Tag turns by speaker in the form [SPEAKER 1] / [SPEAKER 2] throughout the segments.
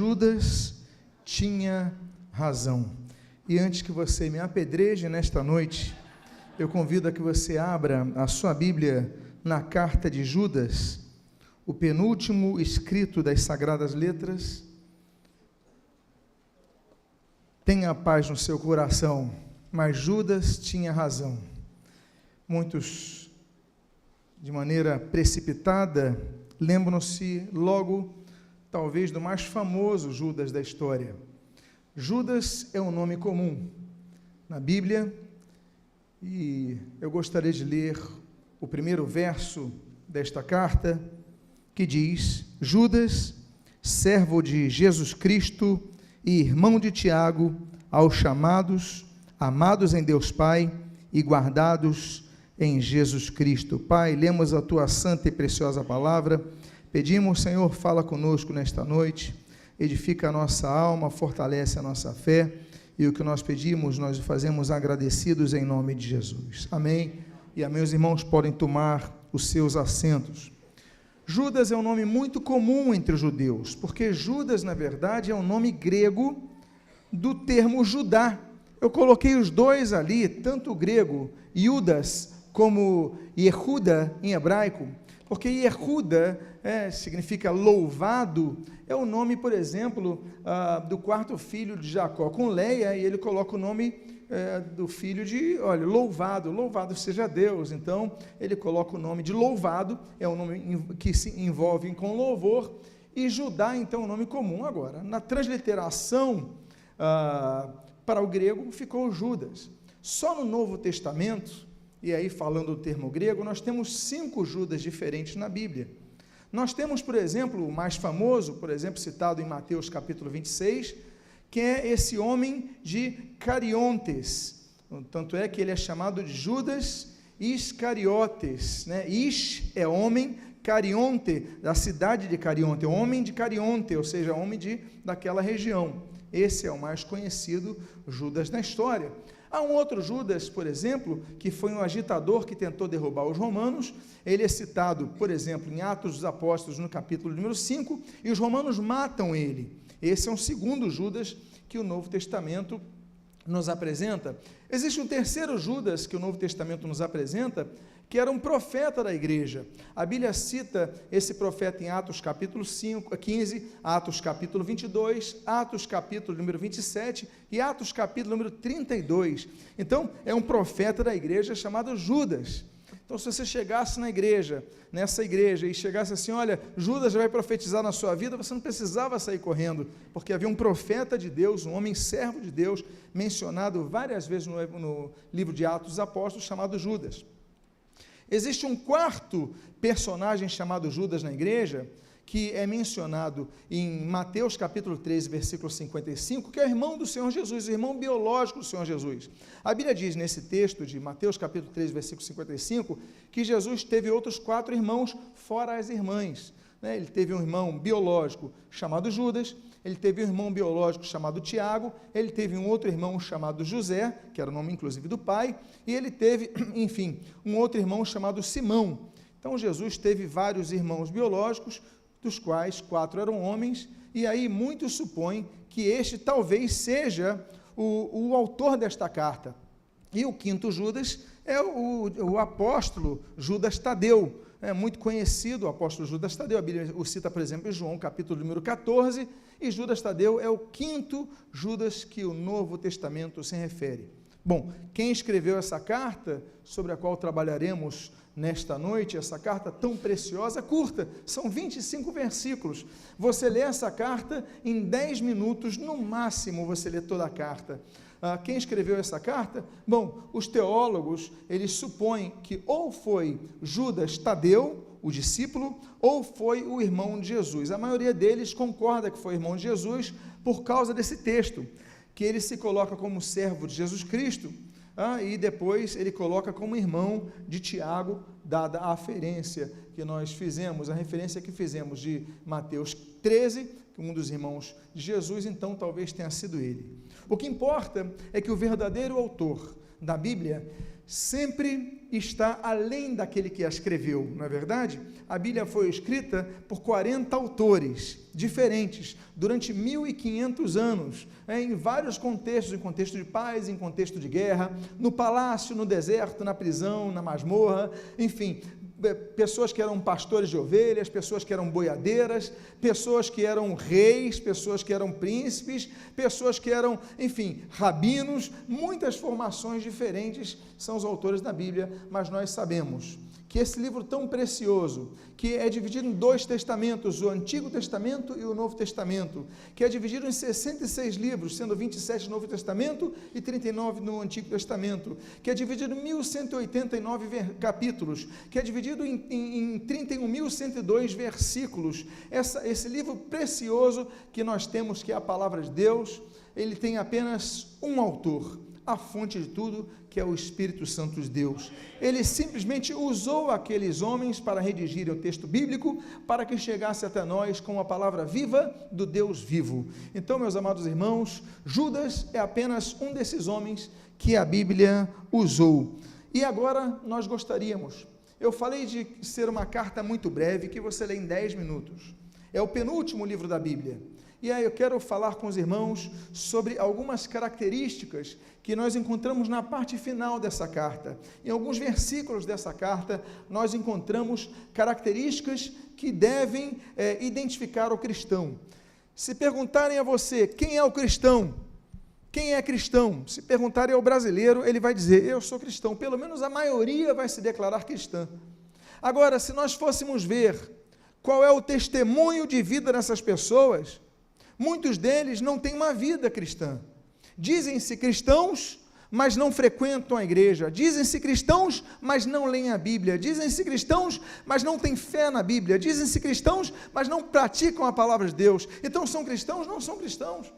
[SPEAKER 1] Judas tinha razão. E antes que você me apedreje nesta noite, eu convido a que você abra a sua Bíblia na carta de Judas, o penúltimo escrito das Sagradas Letras. Tenha paz no seu coração, mas Judas tinha razão. Muitos, de maneira precipitada, lembram-se logo, talvez, do mais famoso Judas da história. Judas é um nome comum na Bíblia, e eu gostaria de ler o primeiro verso desta carta, que diz: Judas, servo de Jesus Cristo e irmão de Tiago, aos chamados, amados em Deus Pai e guardados em Jesus Cristo. Pai, lemos a Tua santa e preciosa palavra, pedimos, Senhor, fala conosco nesta noite, edifica a nossa alma, fortalece a nossa fé, e o que nós pedimos, nós o fazemos agradecidos em nome de Jesus. Amém? E amém, os irmãos podem tomar os seus assentos. Judas é um nome muito comum entre os judeus, porque Judas, na verdade, é um nome grego do termo Judá. Eu coloquei os dois ali, tanto o grego Judas como Yehuda em hebraico, porque Yehuda significa louvado, é o nome, por exemplo, do quarto filho de Jacó com Leia, e ele coloca o nome do filho de, olha, louvado seja Deus. Então ele coloca o nome de louvado, é um nome que se envolve com louvor, e Judá então é um nome comum. Agora, na transliteração para o grego ficou Judas. Só no Novo Testamento, e aí falando do termo grego, nós temos 5 Judas diferentes na Bíblia. Nós temos, por exemplo, o mais famoso, por exemplo, citado em Mateus capítulo 26, que é esse homem de Cariontes, tanto é que ele é chamado de Judas Iscariotes, né? Is é homem, Carionte, da cidade de Carionte, homem de Carionte, ou seja, homem daquela região. Esse é o mais conhecido Judas na história. Há um outro Judas, por exemplo, que foi um agitador que tentou derrubar os romanos. Ele é citado, por exemplo, em Atos dos Apóstolos, no capítulo número 5, e os romanos matam ele. Esse é um segundo Judas que o Novo Testamento nos apresenta. Existe um terceiro Judas que o Novo Testamento nos apresenta, que era um profeta da igreja. A Bíblia cita esse profeta em Atos capítulo 15, Atos capítulo 22, Atos capítulo número 27 e Atos capítulo número 32. Então, é um profeta da igreja chamado Judas. Então, se você chegasse nessa igreja, e chegasse assim, olha, Judas já vai profetizar na sua vida, você não precisava sair correndo, porque havia um profeta de Deus, um homem servo de Deus, mencionado várias vezes no livro de Atos dos Apóstolos, chamado Judas. Existe um quarto personagem chamado Judas na igreja, que é mencionado em Mateus capítulo 13, versículo 55, que é o irmão do Senhor Jesus, o irmão biológico do Senhor Jesus. A Bíblia diz nesse texto de Mateus capítulo 13, versículo 55, que Jesus teve outros 4 irmãos, fora as irmãs. Ele teve um irmão biológico chamado Judas, ele teve um irmão biológico chamado Tiago, ele teve um outro irmão chamado José, que era o nome inclusive do pai, e ele teve, enfim, um outro irmão chamado Simão. Então Jesus teve vários irmãos biológicos, dos quais 4 eram homens, e aí muitos supõem que este talvez seja o autor desta carta. E o quinto Judas é o apóstolo Judas Tadeu, é muito conhecido o apóstolo Judas Tadeu. A Bíblia o cita, por exemplo, em João, capítulo número 14, e Judas Tadeu é o quinto Judas que o Novo Testamento se refere. Bom, quem escreveu essa carta, sobre a qual trabalharemos nesta noite, essa carta tão preciosa, curta, são 25 versículos. Você lê essa carta em 10 minutos, no máximo você lê toda a carta. Quem escreveu essa carta? Bom, os teólogos, eles supõem que ou foi Judas Tadeu, o discípulo, ou foi o irmão de Jesus. A maioria deles concorda que foi irmão de Jesus por causa desse texto, que ele se coloca como servo de Jesus Cristo, e depois ele coloca como irmão de Tiago, dada a referência que nós fizemos, a referência que fizemos de Mateus 13, um dos irmãos de Jesus, então talvez tenha sido ele. O que importa é que o verdadeiro autor da Bíblia sempre está além daquele que a escreveu, não é verdade? A Bíblia foi escrita por 40 autores diferentes, durante 1500 anos, em vários contextos, em contexto de paz, em contexto de guerra, no palácio, no deserto, na prisão, na masmorra, enfim, pessoas que eram pastores de ovelhas, pessoas que eram boiadeiras, pessoas que eram reis, pessoas que eram príncipes, pessoas que eram, enfim, rabinos, muitas formações diferentes são os autores da Bíblia, mas nós sabemos que esse livro tão precioso, que é dividido em 2 testamentos, o Antigo Testamento e o Novo Testamento, que é dividido em 66 livros, sendo 27 no Novo Testamento e 39 no Antigo Testamento, que é dividido em 1189 capítulos, que é dividido em 31.102 versículos. Esse livro precioso que nós temos, que é a Palavra de Deus, ele tem apenas um autor, a fonte de tudo, que é o Espírito Santo de Deus. Ele simplesmente usou aqueles homens para redigirem o texto bíblico, para que chegasse até nós com a palavra viva do Deus vivo. Então, meus amados irmãos, Judas é apenas um desses homens que a Bíblia usou. E agora nós gostaríamos, eu falei de ser uma carta muito breve, que você lê em 10 minutos. É o penúltimo livro da Bíblia. E aí eu quero falar com os irmãos sobre algumas características que nós encontramos na parte final dessa carta. Em alguns versículos dessa carta, nós encontramos características que devem identificar o cristão. Se perguntarem a você, quem é o cristão? Quem é cristão? Se perguntarem ao brasileiro, ele vai dizer, eu sou cristão. Pelo menos a maioria vai se declarar cristã. Agora, se nós fôssemos ver qual é o testemunho de vida dessas pessoas, muitos deles não têm uma vida cristã. Dizem-se cristãos, mas não frequentam a igreja. Dizem-se cristãos, mas não leem a Bíblia. Dizem-se cristãos, mas não têm fé na Bíblia. Dizem-se cristãos, mas não praticam a palavra de Deus. Então são cristãos? Não são cristãos.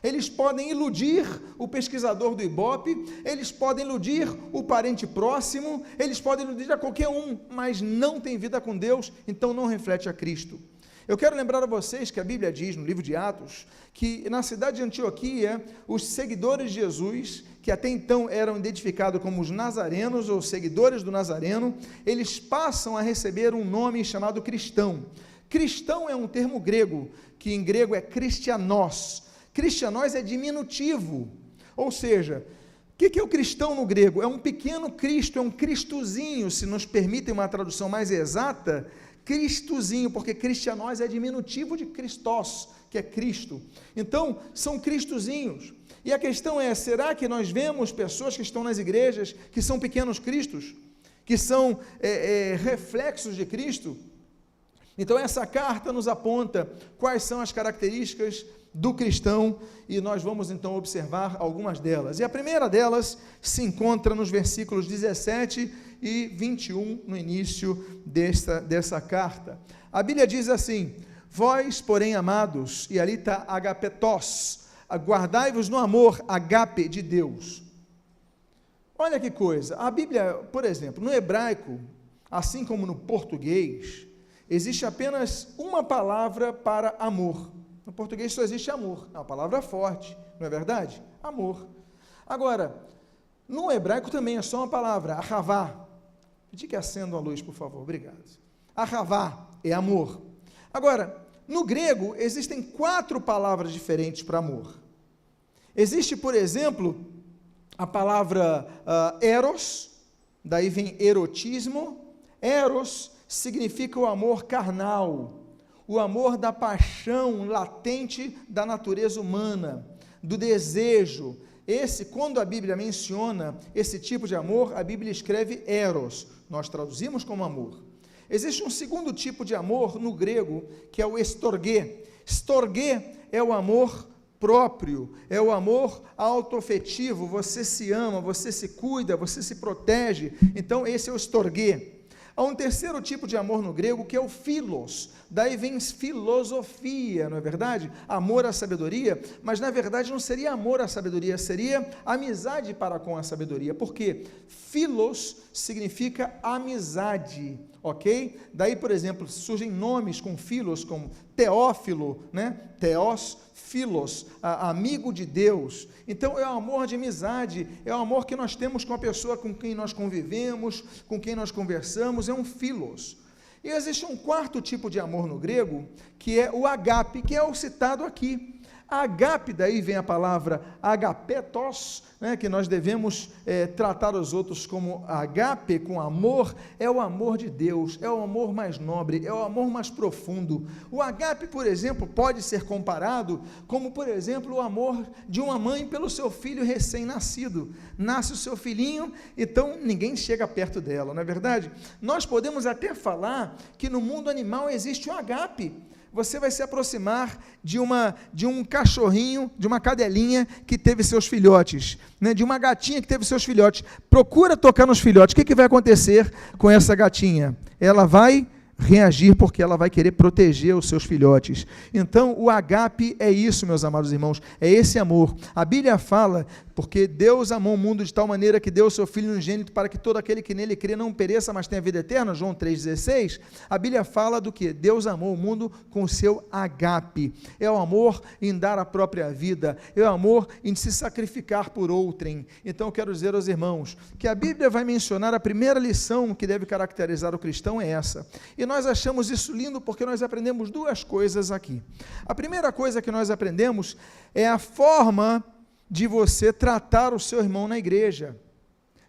[SPEAKER 1] Eles podem iludir o pesquisador do Ibope, eles podem iludir o parente próximo, eles podem iludir a qualquer um, mas não têm vida com Deus, então não reflete a Cristo. Eu quero lembrar a vocês que a Bíblia diz, no livro de Atos, que na cidade de Antioquia, os seguidores de Jesus, que até então eram identificados como os nazarenos, ou seguidores do Nazareno, eles passam a receber um nome chamado cristão. Cristão é um termo grego, que em grego é Christianos. Christianos é diminutivo, ou seja, o que é o cristão no grego? É um pequeno Cristo, é um Cristozinho, se nos permitem uma tradução mais exata, Cristozinho, porque Christianos é diminutivo de Christos, que é Cristo. Então, são Cristozinhos. E a questão é, será que nós vemos pessoas que estão nas igrejas, que são pequenos Cristos, que são reflexos de Cristo? Então, essa carta nos aponta quais são as características do cristão, e nós vamos então observar algumas delas. E a primeira delas se encontra nos versículos 17 e 21, no início dessa carta. A Bíblia diz assim, vós, porém, amados, e ali está agapetós, guardai-vos no amor, agape de Deus. Olha que coisa, a Bíblia, por exemplo, no hebraico, assim como no português, existe apenas uma palavra para amor. No português só existe amor, é uma palavra forte, não é verdade? Amor. Agora, no hebraico também é só uma palavra, ahavá. Pedi que acenda a luz, por favor, obrigado. Ahavá é amor. Agora, no grego existem 4 palavras diferentes para amor. Existe, por exemplo, a palavra eros, daí vem erotismo. Eros significa o amor carnal, o amor da paixão latente da natureza humana, do desejo. Quando a Bíblia menciona esse tipo de amor, a Bíblia escreve eros, nós traduzimos como amor. Existe um segundo tipo de amor no grego, que é o estorgê. Estorgê é o amor próprio, é o amor autoafetivo, você se ama, você se cuida, você se protege, então esse é o estorgê. Há um terceiro tipo de amor no grego, que é o philos, daí vem filosofia, não é verdade? Amor à sabedoria, mas na verdade não seria amor à sabedoria, seria amizade para com a sabedoria, porque philos significa amizade, ok? Daí, por exemplo, surgem nomes com philos, como Teófilo, né? Teós, filos, amigo de Deus. Então é o amor de amizade, é o amor que nós temos com a pessoa com quem nós convivemos, com quem nós conversamos, é um filos. E existe um quarto tipo de amor no grego, que é o agape, que é o citado aqui. Agape, daí vem a palavra agapetos, né, que nós devemos tratar os outros como agape, com amor, é o amor de Deus, é o amor mais nobre, é o amor mais profundo. O agape, por exemplo, pode ser comparado como, por exemplo, o amor de uma mãe pelo seu filho recém-nascido. Nasce o seu filhinho, então ninguém chega perto dela, não é verdade? Nós podemos até falar que no mundo animal existe o agape. Você vai se aproximar de um cachorrinho, de uma cadelinha que teve seus filhotes, né? De uma gatinha que teve seus filhotes. Procura tocar nos filhotes. O que vai acontecer com essa gatinha? Ela vai reagir porque ela vai querer proteger os seus filhotes. Então, o agape é isso, meus amados irmãos, é esse amor. A Bíblia fala, porque Deus amou o mundo de tal maneira que deu o seu Filho unigênito para que todo aquele que nele crê não pereça, mas tenha vida eterna, João 3,16, a Bíblia fala do que? Deus amou o mundo com o seu agape, é o amor em dar a própria vida, é o amor em se sacrificar por outrem. Então, eu quero dizer aos irmãos, que a Bíblia vai mencionar a primeira lição que deve caracterizar o cristão é essa, e nós achamos isso lindo porque nós aprendemos duas coisas aqui. A primeira coisa que nós aprendemos é a forma de você tratar o seu irmão na igreja.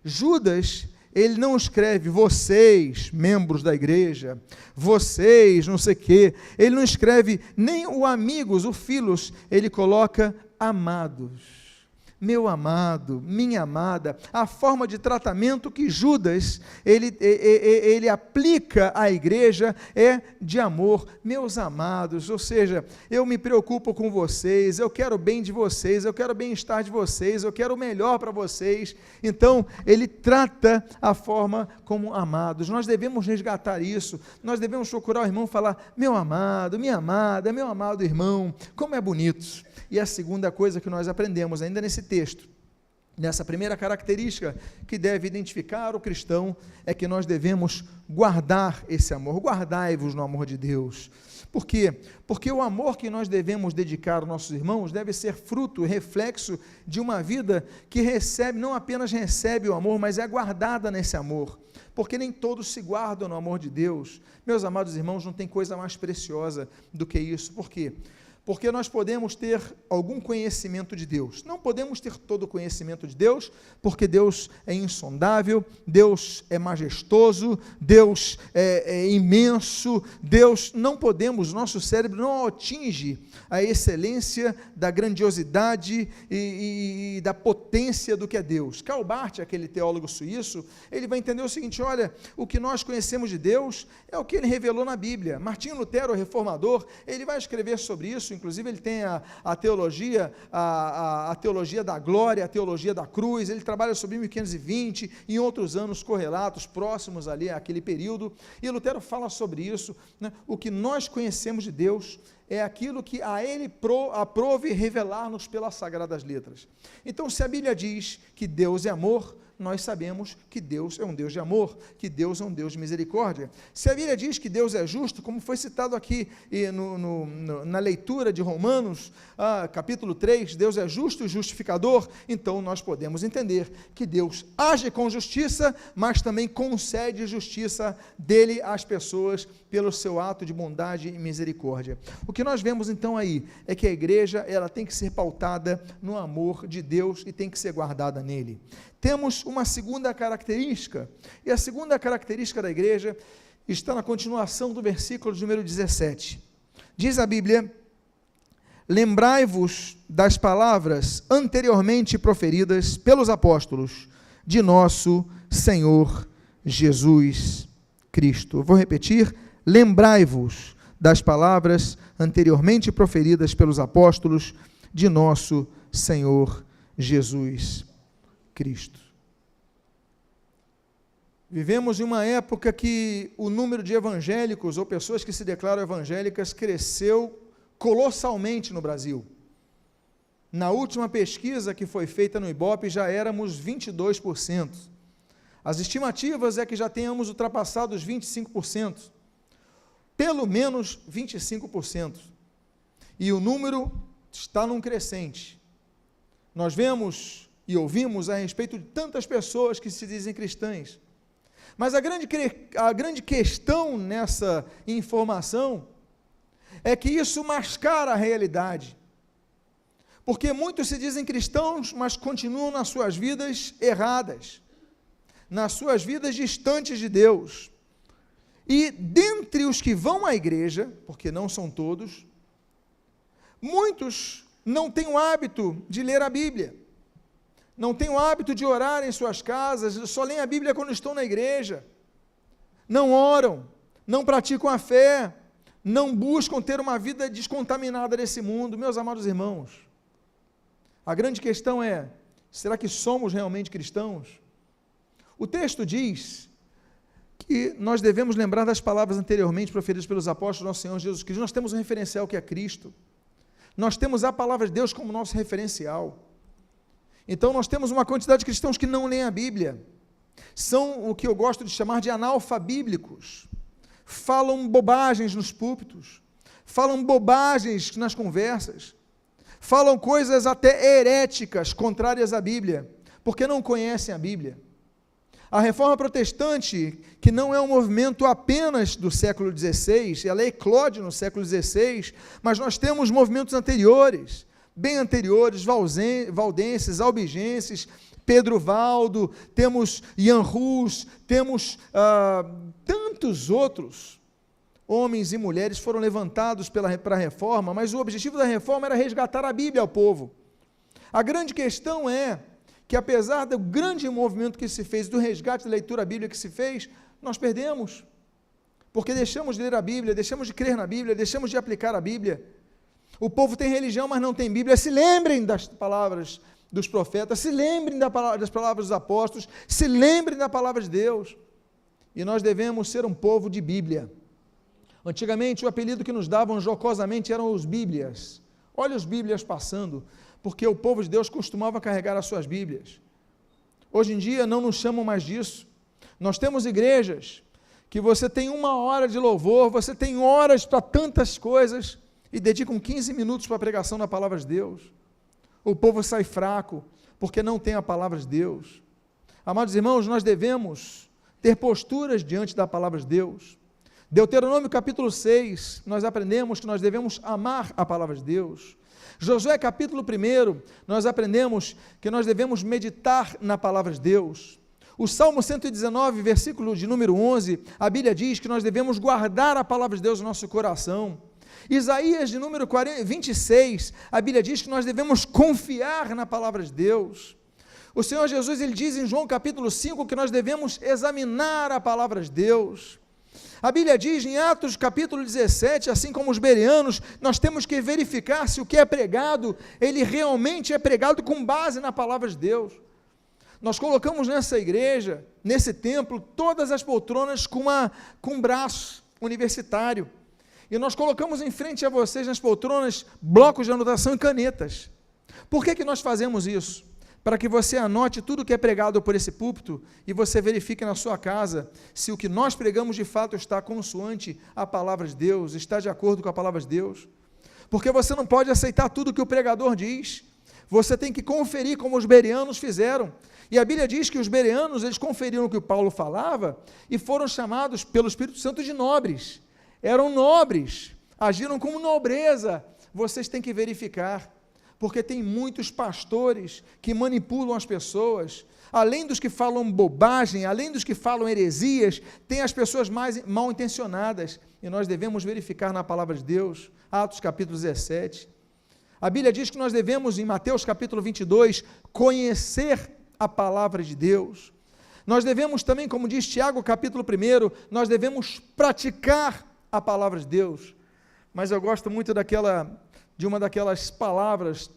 [SPEAKER 1] Judas, ele não escreve vocês, membros da igreja, vocês, não sei o quê, ele não escreve nem o amigos, o filos, ele coloca amados. Meu amado, minha amada, a forma de tratamento que Judas, ele aplica à igreja é de amor, meus amados, ou seja, eu me preocupo com vocês, eu quero o bem de vocês, eu quero o bem-estar de vocês, eu quero o melhor para vocês. Então, ele trata a forma como amados. Nós devemos resgatar isso, nós devemos procurar o irmão e falar, meu amado, minha amada, meu amado irmão, como é bonito. E a segunda coisa que nós aprendemos ainda nesse texto, nessa primeira característica que deve identificar o cristão, é que nós devemos guardar esse amor, guardai-vos no amor de Deus. Por quê? Porque o amor que nós devemos dedicar aos nossos irmãos deve ser fruto, reflexo de uma vida que recebe, não apenas recebe o amor, mas é guardada nesse amor. Porque nem todos se guardam no amor de Deus. Meus amados irmãos, não tem coisa mais preciosa do que isso. Por quê? Porque nós podemos ter algum conhecimento de Deus. Não podemos ter todo o conhecimento de Deus, porque Deus é insondável, Deus é majestoso, Deus é imenso, Deus, não podemos, nosso cérebro não atinge a excelência da grandiosidade e da potência do que é Deus. Karl Barth, aquele teólogo suíço, ele vai entender o seguinte, olha, o que nós conhecemos de Deus é o que ele revelou na Bíblia. Martinho Lutero, o reformador, ele vai escrever sobre isso, inclusive ele tem a teologia, a teologia da glória, a teologia da cruz, ele trabalha sobre 1520, em outros anos correlatos, próximos ali àquele período, e Lutero fala sobre isso, né? O que nós conhecemos de Deus é aquilo que a ele aprove revelar-nos pelas sagradas letras. Então, se a Bíblia diz que Deus é amor, nós sabemos que Deus é um Deus de amor, que Deus é um Deus de misericórdia. Se a Bíblia diz que Deus é justo, como foi citado aqui na leitura de Romanos, capítulo 3, Deus é justo e justificador, então nós podemos entender que Deus age com justiça, mas também concede justiça dele às pessoas pelo seu ato de bondade e misericórdia. O que nós vemos então aí é que a igreja ela tem que ser pautada no amor de Deus e tem que ser guardada nele. Temos uma segunda característica, e a segunda característica da igreja está na continuação do versículo de número 17. Diz a Bíblia, lembrai-vos das palavras anteriormente proferidas pelos apóstolos de nosso Senhor Jesus Cristo. Vou repetir, lembrai-vos das palavras anteriormente proferidas pelos apóstolos de nosso Senhor Jesus Cristo. Vivemos em uma época que o número de evangélicos ou pessoas que se declaram evangélicas cresceu colossalmente no Brasil. Na última pesquisa que foi feita no Ibope já éramos 22%. As estimativas é que já tenhamos ultrapassado os 25%. pelo menos 25%. E o número está num crescente. Nós vemos e ouvimos a respeito de tantas pessoas que se dizem cristãs. Mas a grande questão nessa informação é que isso mascara a realidade. Porque muitos se dizem cristãos, mas continuam nas suas vidas erradas, nas suas vidas distantes de Deus. E dentre os que vão à igreja, porque não são todos, muitos não têm o hábito de ler a Bíblia, não têm o hábito de orar em suas casas, só leem a Bíblia quando estão na igreja, não oram, não praticam a fé, não buscam ter uma vida descontaminada desse mundo. Meus amados irmãos, a grande questão é, será que somos realmente cristãos? O texto diz que nós devemos lembrar das palavras anteriormente proferidas pelos apóstolos do nosso Senhor Jesus Cristo. Nós temos um referencial que é Cristo. Nós temos a palavra de Deus como nosso referencial. Então nós temos uma quantidade de cristãos que não leem a Bíblia. São o que eu gosto de chamar de analfabíblicos. Falam bobagens nos púlpitos. Falam bobagens nas conversas. Falam coisas até heréticas, contrárias à Bíblia, porque não conhecem a Bíblia. A Reforma Protestante, que não é um movimento apenas do século XVI, ela eclode no século XVI, mas nós temos movimentos anteriores, bem anteriores, valdenses, albigenses, Pedro Valdo, temos Jan Hus, temos tantos outros homens e mulheres foram levantados para a Reforma, mas o objetivo da Reforma era resgatar a Bíblia ao povo. A grande questão é que apesar do grande movimento que se fez, do resgate da leitura bíblica que se fez, nós perdemos, porque deixamos de ler a Bíblia, deixamos de crer na Bíblia, deixamos de aplicar a Bíblia. O povo tem religião, mas não tem Bíblia. Se lembrem das palavras dos profetas, se lembrem das palavras dos apóstolos, se lembrem da palavra de Deus, e nós devemos ser um povo de Bíblia. Antigamente o apelido que nos davam jocosamente eram os Bíblias. Olha os Bíblias passando, porque o povo de Deus costumava carregar as suas Bíblias. Hoje em dia não nos chamam mais disso. Nós temos igrejas que você tem 1 hora de louvor, você tem horas para tantas coisas e dedicam 15 minutos para a pregação da palavra de Deus. O povo sai fraco porque não tem a palavra de Deus. Amados irmãos, nós devemos ter posturas diante da palavra de Deus. Deuteronômio capítulo 6, nós aprendemos que nós devemos amar a palavra de Deus. Josué capítulo 1, nós aprendemos que nós devemos meditar na palavra de Deus. O Salmo 119, versículo de número 11, a Bíblia diz que nós devemos guardar a palavra de Deus no nosso coração. Isaías de número 26, a Bíblia diz que nós devemos confiar na palavra de Deus. O Senhor Jesus, ele diz em João capítulo 5 que nós devemos examinar a palavra de Deus. A Bíblia diz em Atos capítulo 17, assim como os bereanos, nós temos que verificar se o que é pregado, ele realmente é pregado com base na palavra de Deus. Nós colocamos nessa igreja, nesse templo, todas as poltronas com um braço universitário, e nós colocamos em frente a vocês nas poltronas blocos de anotação e canetas. Por que nós fazemos isso? Para que você anote tudo que é pregado por esse púlpito e você verifique na sua casa se o que nós pregamos de fato está consoante a palavra de Deus, está de acordo com a palavra de Deus. Porque você não pode aceitar tudo que o pregador diz, você tem que conferir como os bereanos fizeram. E a Bíblia diz que os bereanos, eles conferiram o que o Paulo falava e foram chamados pelo Espírito Santo de nobres. Eram nobres, agiram com nobreza. Vocês têm que verificar, porque tem muitos pastores que manipulam as pessoas, além dos que falam bobagem, além dos que falam heresias, tem as pessoas mais mal intencionadas, e nós devemos verificar na palavra de Deus. Atos capítulo 17, a Bíblia diz que nós devemos, em Mateus capítulo 22, conhecer a palavra de Deus. Nós devemos também, como diz Tiago capítulo 1, nós devemos praticar a palavra de Deus. Mas eu gosto muito de uma daquelas palavras,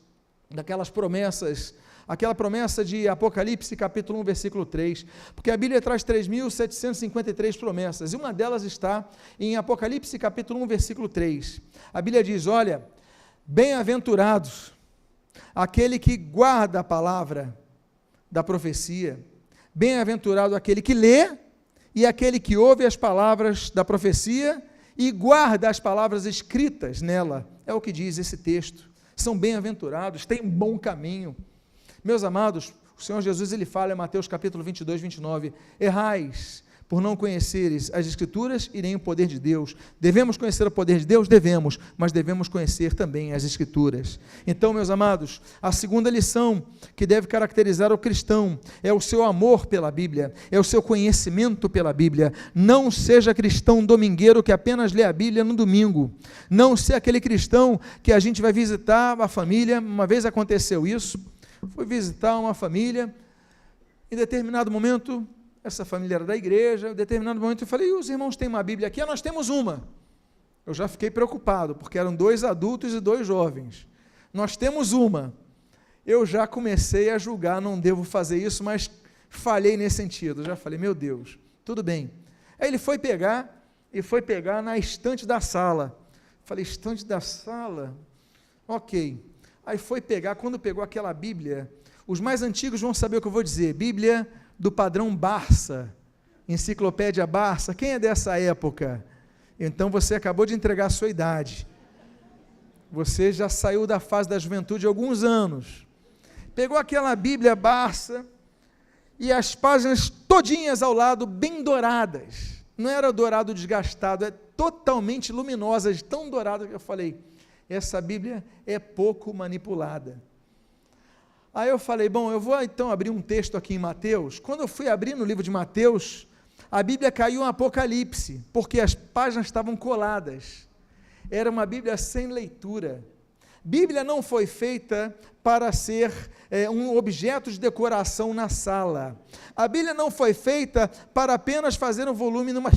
[SPEAKER 1] daquelas promessas, aquela promessa de Apocalipse capítulo 1, versículo 3, porque a Bíblia traz 3.753 promessas, e uma delas está em Apocalipse capítulo 1, versículo 3, a Bíblia diz, olha, bem-aventurados, aquele que guarda a palavra da profecia, bem-aventurado aquele que lê, e aquele que ouve as palavras da profecia, e guarda as palavras escritas nela. É o que diz esse texto. São bem-aventurados, têm um bom caminho. Meus amados, o Senhor Jesus, ele fala em Mateus capítulo 22, 29, errais por não conheceres as Escrituras e nem o poder de Deus. Devemos conhecer o poder de Deus? Devemos, mas devemos conhecer também as Escrituras. Então, meus amados, a segunda lição que deve caracterizar o cristão é o seu amor pela Bíblia, é o seu conhecimento pela Bíblia. Não seja cristão domingueiro que apenas lê a Bíblia no domingo. Não seja aquele cristão que a gente vai visitar a família. Uma vez aconteceu isso, fui visitar uma família, em determinado momento, essa família era da igreja, em determinado momento eu falei, e os irmãos têm uma Bíblia aqui? Nós temos uma. Eu já fiquei preocupado, porque eram 2 adultos e 2 jovens. Nós temos uma. Eu já comecei a julgar, não devo fazer isso, mas falhei nesse sentido. Eu já falei, meu Deus, tudo bem. Aí ele foi pegar na estante da sala. Falei, estante da sala? Ok. Aí foi pegar, quando pegou aquela Bíblia, os mais antigos vão saber o que eu vou dizer, Bíblia do padrão Barça, enciclopédia Barça. Quem é dessa época? Então você acabou de entregar a sua idade. Você já saiu da fase da juventude há alguns anos. Pegou aquela Bíblia Barça e as páginas todinhas ao lado, bem douradas. Não era dourado desgastado, é totalmente luminosas, tão douradas que eu falei, essa Bíblia é pouco manipulada. Aí eu falei, bom, eu vou então abrir um texto aqui em Mateus. Quando eu fui abrir no livro de Mateus, a Bíblia caiu em Apocalipse, porque as páginas estavam coladas. Era uma Bíblia sem leitura. Bíblia não foi feita para ser um objeto de decoração na sala. A Bíblia não foi feita para apenas fazer um volume numa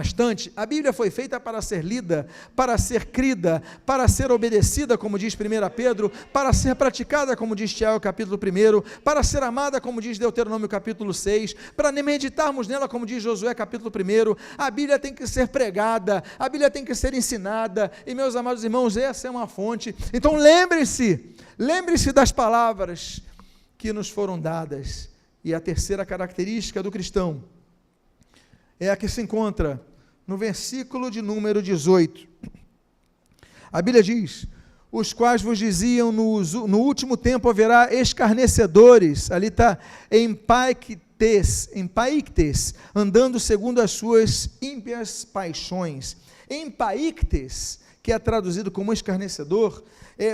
[SPEAKER 1] estante. A Bíblia foi feita para ser lida, para ser crida, para ser obedecida, como diz 1 Pedro, para ser praticada, como diz Tiago capítulo 1, para ser amada, como diz Deuteronômio capítulo 6, para meditarmos nela, como diz Josué capítulo 1. A Bíblia tem que ser pregada, a Bíblia tem que ser ensinada, e meus amados irmãos, essa é uma fonte. Então lembre-se das palavras que nos foram dadas. E a terceira característica do cristão é a que se encontra no versículo de número 18. A Bíblia diz, os quais vos diziam, no último tempo haverá escarnecedores, ali está, empaictes, andando segundo as suas ímpias paixões. Empaictes, que é traduzido como escarnecedor,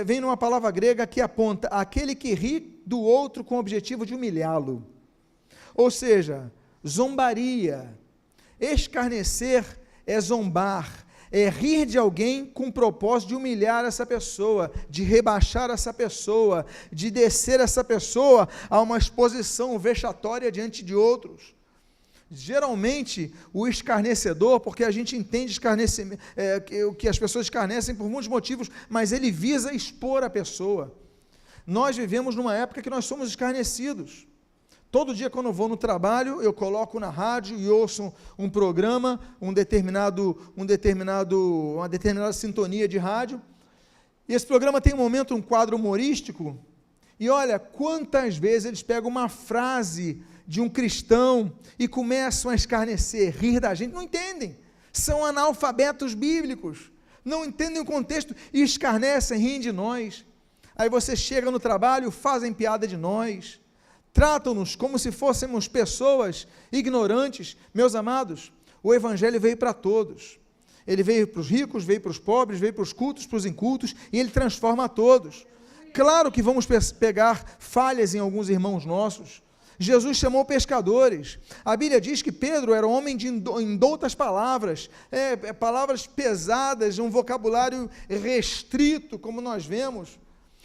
[SPEAKER 1] vem numa palavra grega que aponta aquele que ri do outro com o objetivo de humilhá-lo. Ou seja, zombaria. Escarnecer é zombar, é rir de alguém com o propósito de humilhar essa pessoa, de rebaixar essa pessoa, de descer essa pessoa a uma exposição vexatória diante de outros. Geralmente, o escarnecedor, porque a gente entende que as pessoas escarnecem por muitos motivos, mas ele visa expor a pessoa. Nós vivemos numa época que nós somos escarnecidos. Todo dia quando eu vou no trabalho, eu coloco na rádio e ouço um programa, uma determinada sintonia de rádio, e esse programa tem um momento, um quadro humorístico, e olha, quantas vezes eles pegam uma frase de um cristão e começam a escarnecer, rir da gente, não entendem, são analfabetos bíblicos, não entendem o contexto e escarnecem, riem de nós. Aí você chega no trabalho, fazem piada de nós, tratam-nos como se fôssemos pessoas ignorantes. Meus amados, o Evangelho veio para todos. Ele veio para os ricos, veio para os pobres, veio para os cultos, para os incultos, e ele transforma a todos. Claro que vamos pegar falhas em alguns irmãos nossos. Jesus chamou pescadores. A Bíblia diz que Pedro era um homem de indoutas palavras, palavras pesadas, um vocabulário restrito, como nós vemos.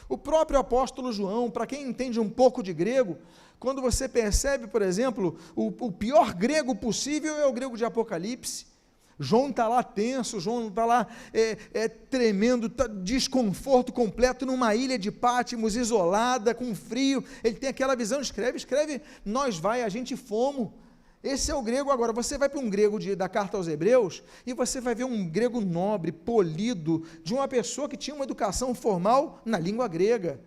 [SPEAKER 1] O próprio apóstolo João, para quem entende um pouco de grego, quando você percebe, por exemplo, o pior grego possível é o grego de Apocalipse. João está lá tenso, João está lá tremendo, desconforto completo numa ilha de Pátimos, isolada, com frio. Ele tem aquela visão, escreve, nós vai, a gente fomos. Esse é o grego. Agora, você vai para um grego da carta aos Hebreus, e você vai ver um grego nobre, polido, de uma pessoa que tinha uma educação formal na língua grega.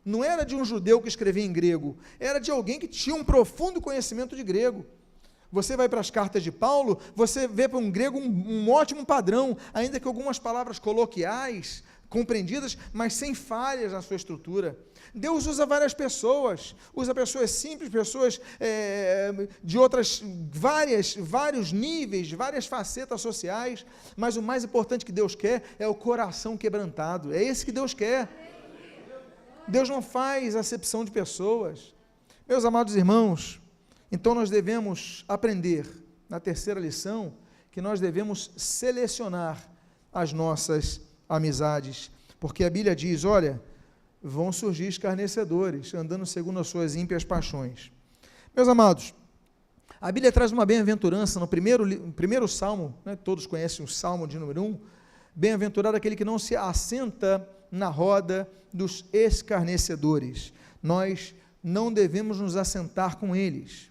[SPEAKER 1] Não era de um judeu que escrevia em grego, era de alguém que tinha um profundo conhecimento de grego. Você vai para as cartas de Paulo, você vê para um grego um ótimo padrão, ainda que algumas palavras coloquiais, compreendidas, mas sem falhas na sua estrutura. Deus usa várias pessoas, usa pessoas simples, pessoas de outras, vários níveis, várias facetas sociais, mas o mais importante que Deus quer é o coração quebrantado, é esse que Deus quer. Deus não faz acepção de pessoas. Meus amados irmãos, então nós devemos aprender, na terceira lição, que nós devemos selecionar as nossas amizades, porque a Bíblia diz, olha, vão surgir escarnecedores, andando segundo as suas ímpias paixões. Meus amados, a Bíblia traz uma bem-aventurança no primeiro salmo, né, todos conhecem o salmo de número 1, bem-aventurado aquele que não se assenta na roda dos escarnecedores. Nós não devemos nos assentar com eles.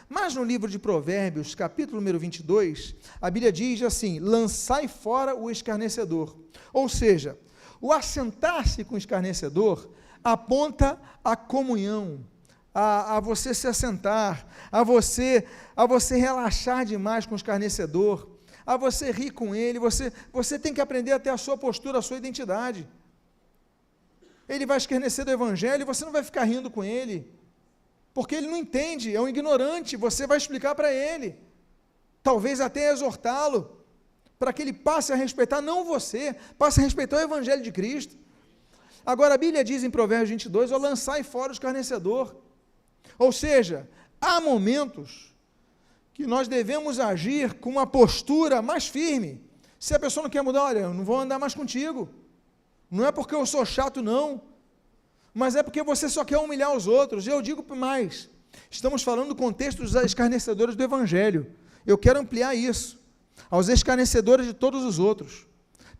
[SPEAKER 1] Mas no livro de Provérbios, capítulo número 22, a Bíblia diz assim, lançai fora o escarnecedor. Ou seja, o assentar-se com o escarnecedor aponta à comunhão, a você se assentar, a você relaxar demais com o escarnecedor, a você rir com ele, você tem que aprender até a sua postura, a sua identidade. Ele vai escarnecer do evangelho e você não vai ficar rindo com ele, porque ele não entende, é um ignorante, você vai explicar para ele, talvez até exortá-lo, para que ele passe a respeitar, não você, passe a respeitar o evangelho de Cristo. Agora a Bíblia diz em Provérbios 22, lançai fora o escarnecedor, ou seja, há momentos que nós devemos agir com uma postura mais firme. Se a pessoa não quer mudar, olha, eu não vou andar mais contigo, não é porque eu sou chato não, mas é porque você só quer humilhar os outros. E eu digo mais, estamos falando do contexto dos escarnecedores do evangelho, eu quero ampliar isso, aos escarnecedores de todos os outros,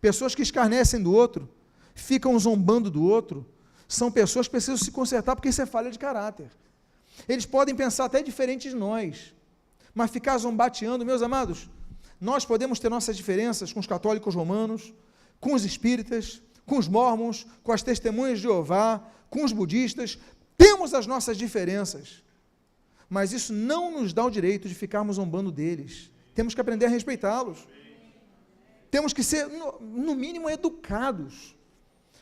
[SPEAKER 1] pessoas que escarnecem do outro, ficam zombando do outro, são pessoas que precisam se consertar, porque isso é falha de caráter. Eles podem pensar até diferente de nós, mas ficar zombateando, meus amados, nós podemos ter nossas diferenças com os católicos romanos, com os espíritas, com os mormons, com as testemunhas de Jeová, com os budistas, temos as nossas diferenças, mas isso não nos dá o direito de ficarmos zombando deles. Temos que aprender a respeitá-los, temos que ser, no mínimo, educados.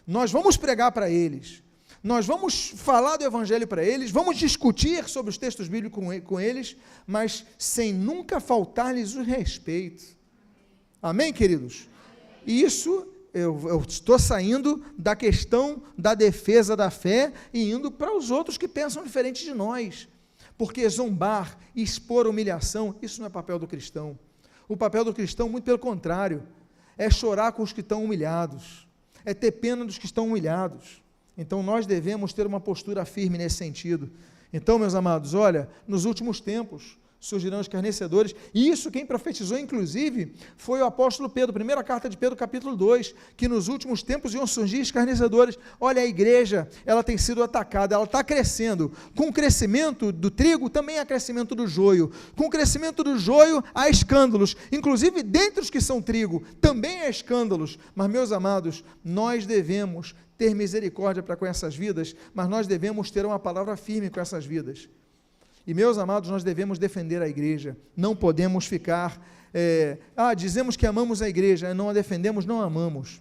[SPEAKER 1] Nós vamos pregar para eles, nós vamos falar do evangelho para eles, vamos discutir sobre os textos bíblicos com eles, mas sem nunca faltar-lhes o respeito. Amém, queridos? E isso, eu estou saindo da questão da defesa da fé e indo para os outros que pensam diferente de nós, porque zombar, expor humilhação, isso não é papel do cristão. O papel do cristão, muito pelo contrário, é chorar com os que estão humilhados, é ter pena dos que estão humilhados. Então nós devemos ter uma postura firme nesse sentido. Então, meus amados, olha, nos últimos tempos surgirão escarnecedores, e isso quem profetizou, inclusive, foi o apóstolo Pedro, primeira carta de Pedro, capítulo 2, que nos últimos tempos iam surgir escarnecedores. Olha, a igreja, ela tem sido atacada, ela está crescendo, com o crescimento do trigo, também há crescimento do joio, com o crescimento do joio, há escândalos, inclusive dentre os que são trigo, também há escândalos, mas, meus amados, nós devemos ter misericórdia para com essas vidas, mas nós devemos ter uma palavra firme com essas vidas. E, meus amados, nós devemos defender a igreja, não podemos ficar, dizemos que amamos a igreja, não a defendemos, não a amamos.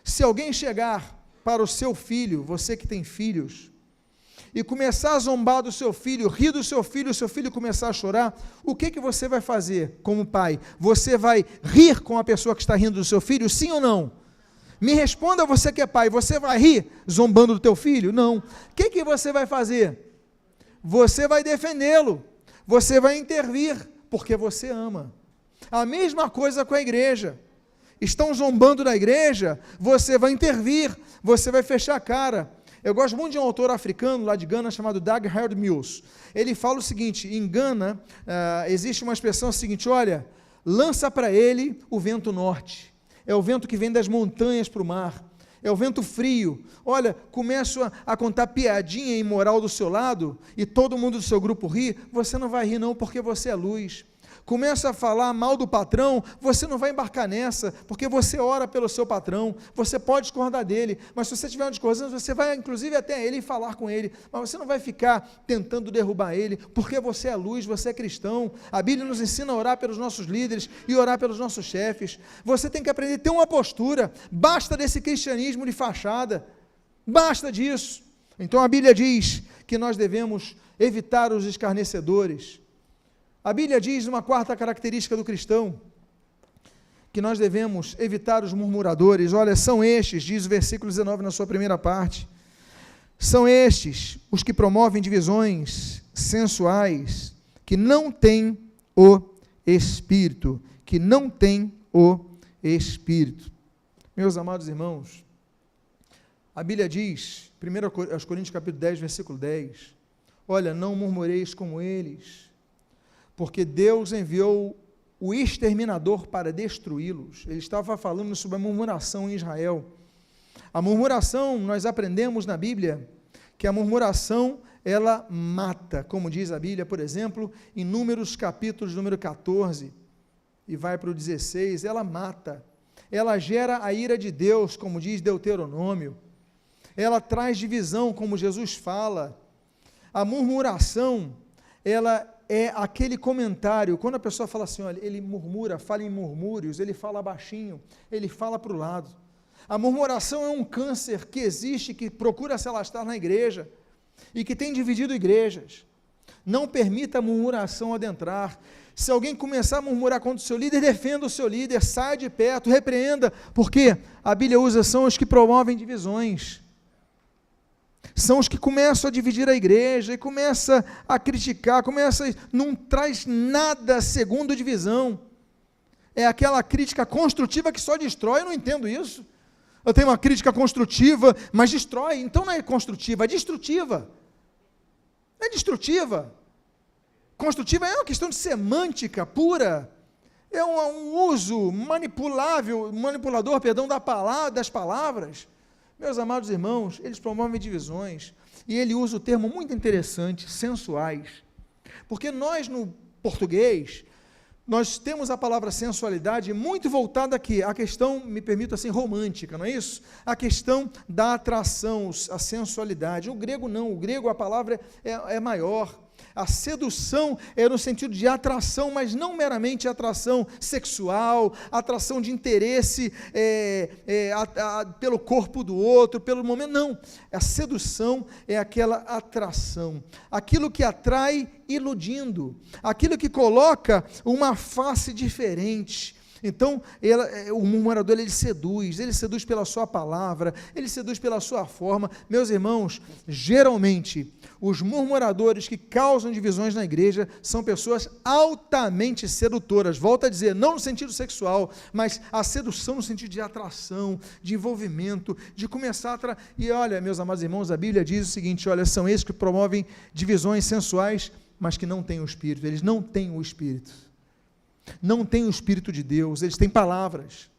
[SPEAKER 1] Se alguém chegar para o seu filho, você que tem filhos, e começar a zombar do seu filho, rir do seu filho começar a chorar, o que você vai fazer como pai? Você vai rir com a pessoa que está rindo do seu filho, sim ou não? Me responda, você que é pai, você vai rir zombando do teu filho? Não. O que você vai fazer? Você vai defendê-lo, você vai intervir, porque você ama. A mesma coisa com a igreja. Estão zombando da igreja, você vai intervir, você vai fechar a cara. Eu gosto muito de um autor africano lá de Gana, chamado Dag Herd-Mills. Ele fala o seguinte, em Gana, existe uma expressão seguinte, olha, lança para ele o vento norte. É o vento que vem das montanhas para o mar. É o vento frio. Olha, começo a contar piadinha imoral do seu lado e todo mundo do seu grupo ri, você não vai rir não, porque você é luz. começa a falar mal do patrão, você não vai embarcar nessa, porque você ora pelo seu patrão, você pode discordar dele, mas se você tiver uma discordância, você vai inclusive até ele e falar com ele, mas você não vai ficar tentando derrubar ele, porque você é luz, você é cristão. A Bíblia nos ensina a orar pelos nossos líderes e orar pelos nossos chefes. Você tem que aprender a ter uma postura, basta desse cristianismo de fachada, basta disso. Então a Bíblia diz que nós devemos evitar os escarnecedores. A Bíblia diz, uma quarta característica do cristão, que nós devemos evitar os murmuradores. Olha, são estes, diz o versículo 19 na sua primeira parte, são estes os que promovem divisões sensuais, que não têm o Espírito, que não têm o Espírito. Meus amados irmãos, a Bíblia diz, 1 Coríntios capítulo 10, versículo 10, olha, não murmureis como eles, porque Deus enviou o exterminador para destruí-los. Ele estava falando sobre a murmuração em Israel. A murmuração, nós aprendemos na Bíblia, que a murmuração, ela mata, como diz a Bíblia, por exemplo, em Números capítulo número 14, e vai para o 16, ela mata, ela gera a ira de Deus, como diz Deuteronômio, ela traz divisão, como Jesus fala. A murmuração, ela é aquele comentário, quando a pessoa fala assim, olha, ele murmura, fala em murmúrios, ele fala baixinho, ele fala para o lado. A murmuração é um câncer que existe, que procura se alastrar na igreja, e que tem dividido igrejas. Não permita a murmuração adentrar. Se alguém começar a murmurar contra o seu líder, defenda o seu líder, saia de perto, repreenda, porque a Bíblia usa, são os que promovem divisões. São os que começam a dividir a igreja e começam a criticar, não traz nada segundo divisão. É aquela crítica construtiva que só destrói. Eu não entendo isso. Eu tenho uma crítica construtiva, mas destrói. Então não é construtiva, é destrutiva. É destrutiva. Construtiva é uma questão de semântica pura. É um uso manipulador, das palavras. Meus amados irmãos, eles promovem divisões, e ele usa o termo muito interessante, sensuais, porque nós no português, nós temos a palavra sensualidade muito voltada aqui, a questão, me permito assim, romântica, não é isso? A questão da atração, a sensualidade. O grego não, o grego a palavra é maior. A sedução é no sentido de atração, mas não meramente atração sexual, atração de interesse pelo corpo do outro, pelo momento, não. A sedução é aquela atração, aquilo que atrai iludindo, aquilo que coloca uma face diferente. Então, o murmurador, ele seduz pela sua palavra, ele seduz pela sua forma. Meus irmãos, geralmente, os murmuradores que causam divisões na igreja são pessoas altamente sedutoras. Volto a dizer, não no sentido sexual, mas a sedução no sentido de atração, de envolvimento, de começar a... E olha, meus amados irmãos, a Bíblia diz o seguinte, olha, são esses que promovem divisões sensuais, mas que não têm o Espírito. Eles não têm o Espírito. Não têm o Espírito de Deus. Eles têm palavras,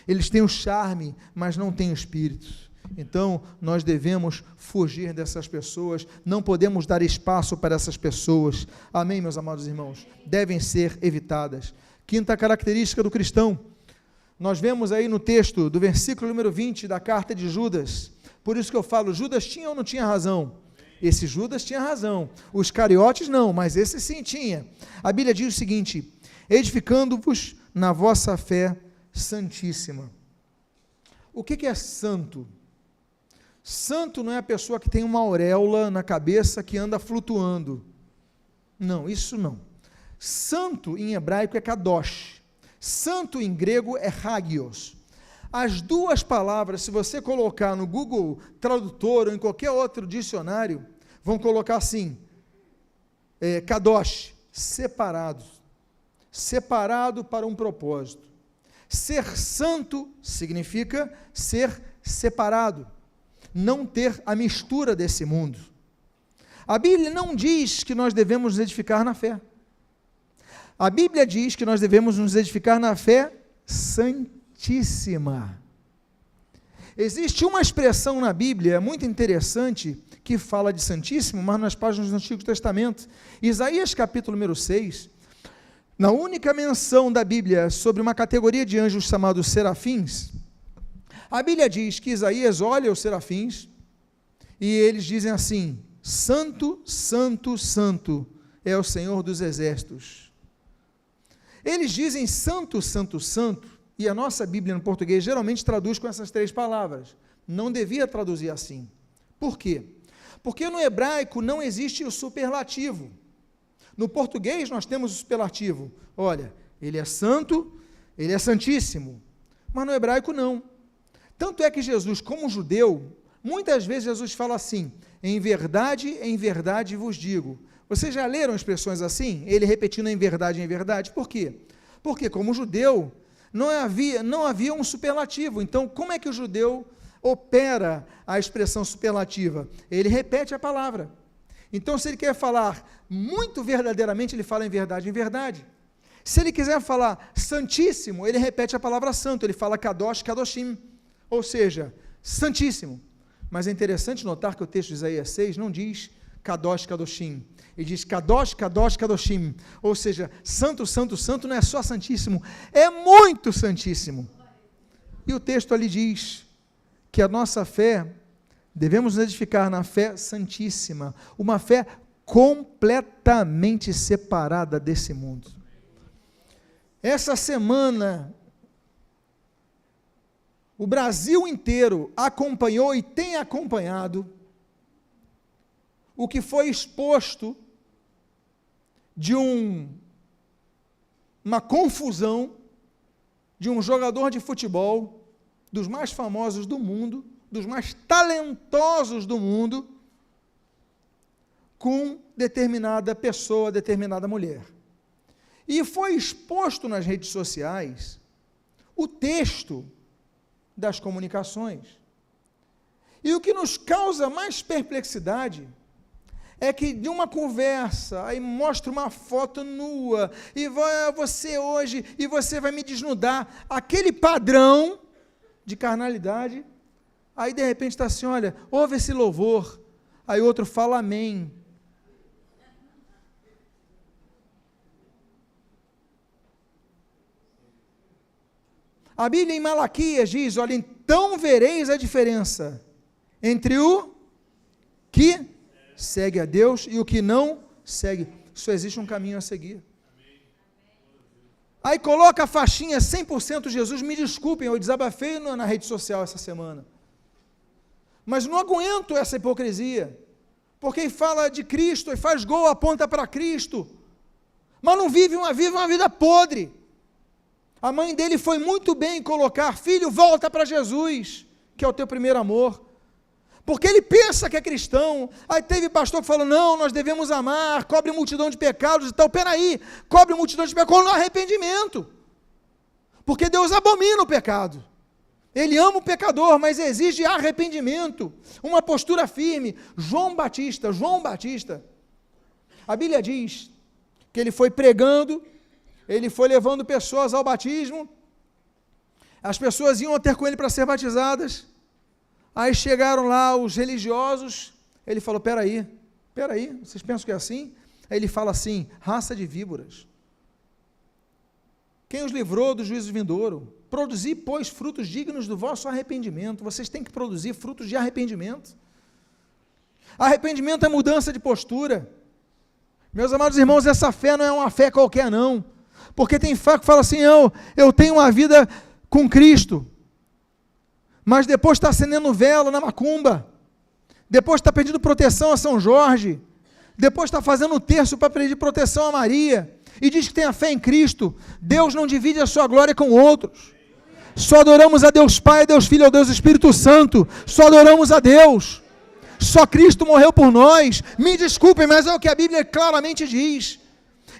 [SPEAKER 1] eles têm o charme, mas não têm o Espírito. Então, nós devemos fugir dessas pessoas, não podemos dar espaço para essas pessoas. Amém, meus amados irmãos? Devem ser evitadas. Quinta característica do cristão, nós vemos aí no texto do versículo número 20 da carta de Judas. Por isso que eu falo, Judas tinha ou não tinha razão? Esse Judas tinha razão, os cariotes não, mas esse sim tinha. A Bíblia diz o seguinte: edificando-vos na vossa fé santíssima. O que é santo? Santo não é a pessoa que tem uma auréola na cabeça que anda flutuando. Não, isso não. Santo em hebraico é kadosh. Santo em grego é hagios. As duas palavras, se você colocar no Google Tradutor ou em qualquer outro dicionário, vão colocar assim, kadosh, separado. Separado para um propósito. Ser santo significa ser separado, não ter a mistura desse mundo. A Bíblia não diz que nós devemos nos edificar na fé. A Bíblia diz que nós devemos nos edificar na fé santíssima. Existe uma expressão na Bíblia muito interessante que fala de santíssimo, mas nas páginas do Antigo Testamento. Isaías capítulo número 6, Na única menção da Bíblia sobre uma categoria de anjos chamados serafins, a Bíblia diz que Isaías olha os serafins e eles dizem assim: Santo, Santo, Santo é o Senhor dos exércitos. Eles dizem Santo, Santo, Santo, e a nossa Bíblia no português geralmente traduz com essas 3 palavras. Não devia traduzir assim. Por quê? Porque no hebraico não existe o superlativo. No português nós temos o superlativo. Olha, ele é santo, ele é santíssimo. Mas no hebraico não. Tanto é que Jesus, como judeu, muitas vezes Jesus fala assim: em verdade vos digo. Vocês já leram expressões assim? Ele repetindo em verdade. Por quê? Porque como judeu, não havia um superlativo. Então, como é que o judeu opera a expressão superlativa? Ele repete a palavra. Então, se ele quer falar muito verdadeiramente, ele fala em verdade. Se ele quiser falar santíssimo, ele repete a palavra santo, ele fala kadosh, kadoshim, ou seja, santíssimo. Mas é interessante notar que o texto de Isaías 6 não diz kadosh, kadoshim, ele diz kadosh, kadosh, kadoshim, ou seja, santo, santo, santo não é só santíssimo, é muito santíssimo. E o texto ali diz que a nossa fé, devemos nos edificar na fé santíssima, uma fé completamente separada desse mundo. Essa semana, o Brasil inteiro acompanhou e tem acompanhado o que foi exposto de uma confusão de um jogador de futebol, dos mais famosos do mundo, dos mais talentosos do mundo, com determinada pessoa, determinada mulher. E foi exposto nas redes sociais o texto das comunicações. E o que nos causa mais perplexidade é que de uma conversa, aí mostra uma foto nua, e você hoje, e você vai me desnudar, aquele padrão de carnalidade, aí de repente está assim, olha, ouve esse louvor, aí outro fala amém. A Bíblia em Malaquias diz, olha, então vereis a diferença entre o que segue a Deus e o que não segue. Só existe um caminho a seguir. Aí coloca a faixinha 100% Jesus, me desculpem, eu desabafei na rede social essa semana. Mas não aguento essa hipocrisia, porque fala de Cristo e faz gol, aponta para Cristo, mas não vive uma vida podre. A mãe dele foi muito bem em colocar, filho, volta para Jesus, que é o teu primeiro amor, porque ele pensa que é cristão. Aí teve pastor que falou, não, nós devemos amar, cobre multidão de pecados e tal. Peraí, cobre multidão de pecados no arrependimento, porque Deus abomina o pecado, Ele ama o pecador, mas exige arrependimento, uma postura firme. João Batista, a Bíblia diz que ele foi pregando, ele foi levando pessoas ao batismo, as pessoas iam ter com ele para ser batizadas, aí chegaram lá os religiosos, ele falou, peraí, vocês pensam que é assim? Aí ele fala assim, raça de víboras, quem os livrou do juízo vindouro? Produzi, pois, frutos dignos do vosso arrependimento. Vocês têm que produzir frutos de arrependimento. Arrependimento é mudança de postura. Meus amados irmãos, essa fé não é uma fé qualquer não, porque tem fé que fala assim, eu tenho uma vida com Cristo, mas depois está acendendo vela na macumba, depois está pedindo proteção a São Jorge, depois está fazendo o terço para pedir proteção a Maria, e diz que tem a fé em Cristo. Deus não divide a sua glória com outros, só adoramos a Deus Pai, a Deus Filho, a Deus Espírito Santo, só adoramos a Deus, só Cristo morreu por nós. Me desculpem, mas é o que a Bíblia claramente diz.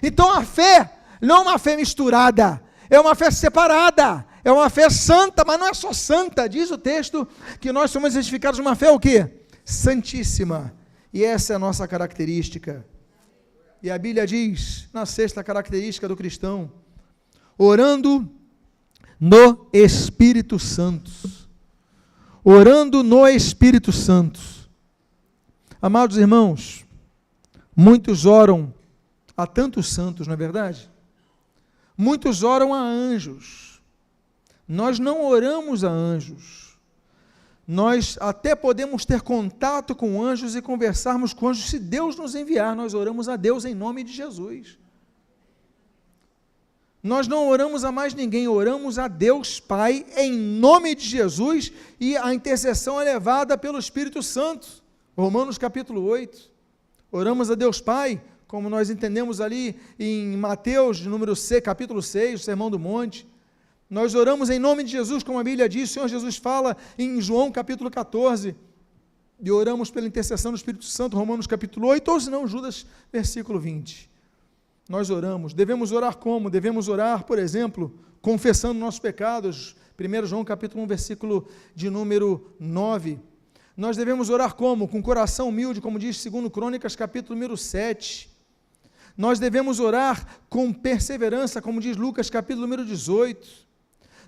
[SPEAKER 1] Então a fé não é uma fé misturada, é uma fé separada, é uma fé santa, mas não é só santa, diz o texto que nós somos edificados numa fé o quê? Santíssima, e essa é a nossa característica. E a Bíblia diz, na sexta característica do cristão, orando no Espírito Santo, orando no Espírito Santo. Amados irmãos, muitos oram a tantos santos, não é verdade? Muitos oram a anjos. Nós não oramos a anjos. Nós até podemos ter contato com anjos e conversarmos com anjos se Deus nos enviar. Nós oramos a Deus em nome de Jesus. Nós não oramos a mais ninguém, oramos a Deus Pai em nome de Jesus, e a intercessão é levada pelo Espírito Santo. Romanos capítulo 8. Oramos a Deus Pai, como nós entendemos ali em Mateus, número 6, capítulo 6, o Sermão do Monte. Nós oramos em nome de Jesus, como a Bíblia diz, o Senhor Jesus fala em João capítulo 14, e oramos pela intercessão do Espírito Santo, Romanos capítulo 8, ou se não, Judas, versículo 20. Nós oramos. Devemos orar como? Devemos orar, por exemplo, confessando nossos pecados, 1 João capítulo 1, versículo de número 9. Nós devemos orar como? Com coração humilde, como diz 2 Crônicas, capítulo número 7. Nós devemos orar com perseverança, como diz Lucas, capítulo número 18.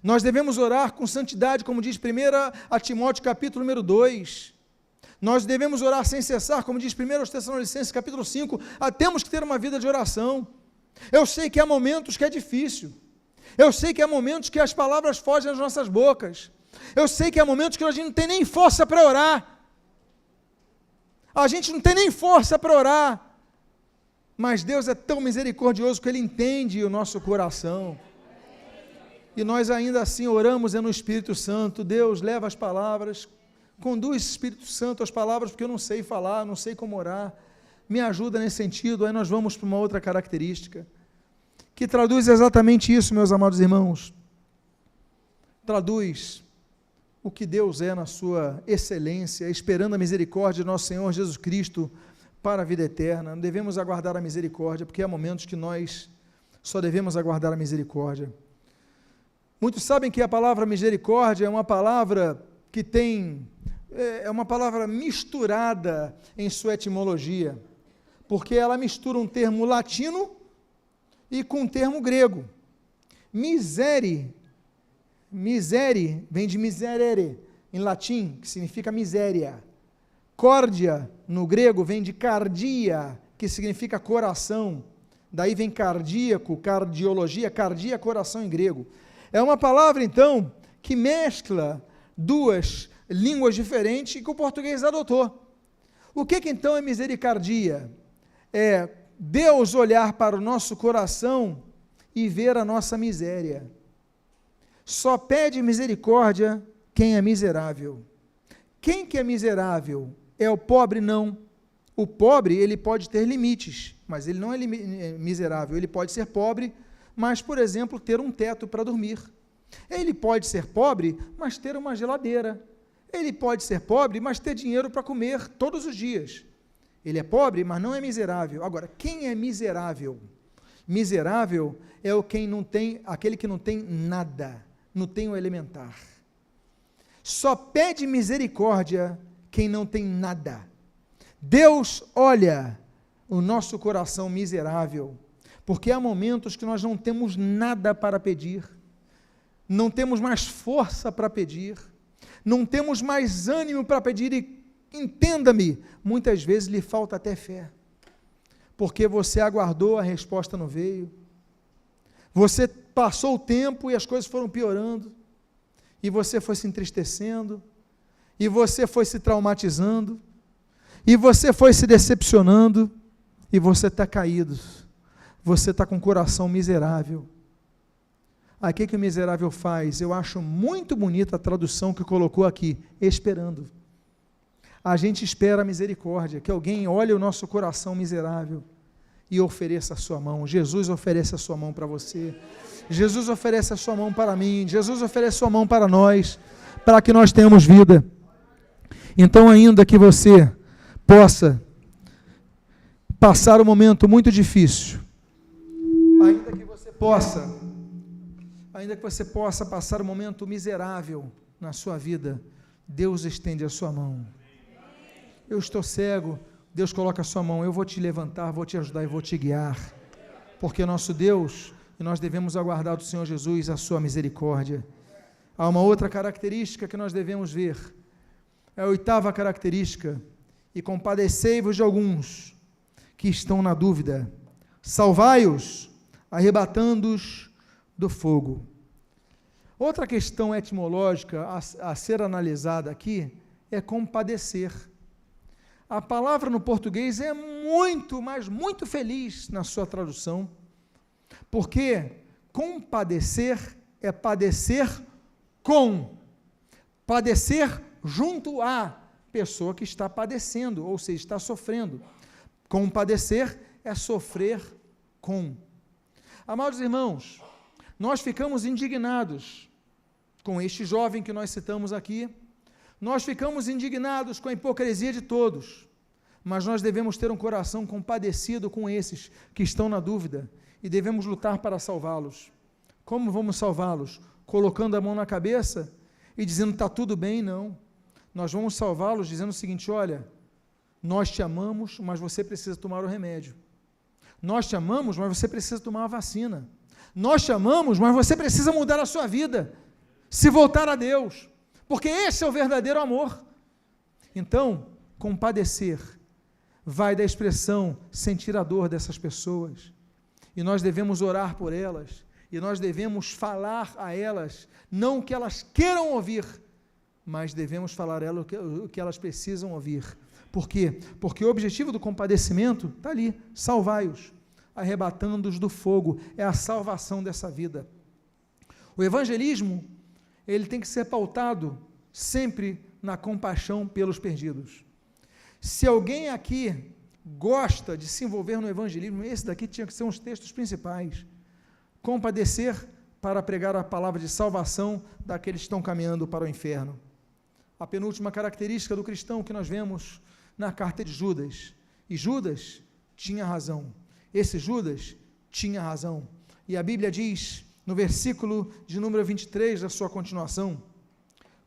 [SPEAKER 1] Nós devemos orar com santidade, como diz 1 Timóteo, capítulo número 2. Nós devemos orar sem cessar, como diz 1 Tessalonicenses, capítulo 5. Temos que ter uma vida de oração. Eu sei que há momentos que é difícil. Eu sei que há momentos que as palavras fogem das nossas bocas. Eu sei que há momentos que a gente não tem nem força para orar. A gente não tem nem força para orar. Mas Deus é tão misericordioso que Ele entende o nosso coração. E nós ainda assim oramos no Espírito Santo. Deus, leva as palavras, conduz Espírito Santo as palavras, porque eu não sei falar, não sei como orar. Me ajuda nesse sentido. Aí nós vamos para uma outra característica, que traduz exatamente isso, meus amados irmãos. Traduz o que Deus é na sua excelência, esperando a misericórdia de nosso Senhor Jesus Cristo para a vida eterna. Devemos aguardar a misericórdia, porque há momentos que nós só devemos aguardar a misericórdia. Muitos sabem que a palavra misericórdia é uma palavra que é uma palavra misturada em sua etimologia, porque ela mistura um termo latino e com um termo grego. Misere vem de miserere, em latim, que significa miséria. Córdia, no grego, vem de cardia, que significa coração. Daí vem cardíaco, cardiologia, cardia, coração em grego. É uma palavra, então, que mescla duas línguas diferentes e que o português adotou. O que então é misericardia? É Deus olhar para o nosso coração e ver a nossa miséria. Só pede misericórdia quem é miserável. Quem que é miserável? É o pobre? Não. O pobre, ele pode ter limites, mas ele não é miserável. Ele pode ser pobre, mas, por exemplo, ter um teto para dormir. Ele pode ser pobre, mas ter uma geladeira. Ele pode ser pobre, mas ter dinheiro para comer todos os dias. Ele é pobre, mas não é miserável. Agora, quem é miserável? Miserável é aquele que não tem nada, não tem o elementar. Só pede misericórdia quem não tem nada. Deus olha o nosso coração miserável, porque há momentos que nós não temos nada para pedir, não temos mais força para pedir, não temos mais ânimo para pedir, e entenda-me, muitas vezes lhe falta até fé, porque você aguardou, a resposta não veio, você passou o tempo e as coisas foram piorando, e você foi se entristecendo, e você foi se traumatizando, e você foi se decepcionando, e você está caído, você está com o coração miserável. Aí o que o miserável faz? Eu acho muito bonita a tradução que colocou aqui, esperando. A gente espera a misericórdia, que alguém olhe o nosso coração miserável e ofereça a sua mão. Jesus oferece a sua mão para você, Jesus oferece a sua mão para mim, Jesus oferece a sua mão para nós, para que nós tenhamos vida. Então, ainda que você possa passar um momento muito difícil, ainda que você possa passar um momento miserável na sua vida, Deus estende a sua mão. Eu estou cego, Deus coloca a sua mão, eu vou te levantar, vou te ajudar e vou te guiar, porque é nosso Deus, e nós devemos aguardar do Senhor Jesus a sua misericórdia. Há uma outra característica que nós devemos ver, é a oitava característica: e compadecei-vos de alguns que estão na dúvida, salvai-os, arrebatando-os do fogo. Outra questão etimológica a ser analisada aqui é compadecer. A palavra no português é muito, mas muito feliz na sua tradução, porque compadecer é padecer com, padecer junto à pessoa que está padecendo, ou seja, está sofrendo. Compadecer é sofrer com. Amados irmãos, nós ficamos indignados com este jovem que nós citamos aqui, nós ficamos indignados com a hipocrisia de todos, mas nós devemos ter um coração compadecido com esses que estão na dúvida e devemos lutar para salvá-los. Como vamos salvá-los? Colocando a mão na cabeça e dizendo está tudo bem? Não. Nós vamos salvá-los dizendo o seguinte: olha, nós te amamos, mas você precisa tomar o remédio. Nós te amamos, mas você precisa tomar a vacina. Nós te amamos, mas você precisa mudar a sua vida, se voltar a Deus, porque esse é o verdadeiro amor. Então, compadecer vai da expressão sentir a dor dessas pessoas, e nós devemos orar por elas, e nós devemos falar a elas, não o que elas queiram ouvir, mas devemos falar a elas o que elas precisam ouvir. Por quê? Porque o objetivo do compadecimento está ali: salvai-os, arrebatando-os do fogo, é a salvação dessa vida. O evangelismo, ele tem que ser pautado sempre na compaixão pelos perdidos. Se alguém aqui gosta de se envolver no evangelismo, esse daqui tinha que ser um dos textos principais: compadecer para pregar a palavra de salvação daqueles que estão caminhando para o inferno. A penúltima característica do cristão que nós vemos na carta de Judas, e Judas tinha razão, esse Judas tinha razão, e a Bíblia diz, no versículo de número 23, da sua continuação: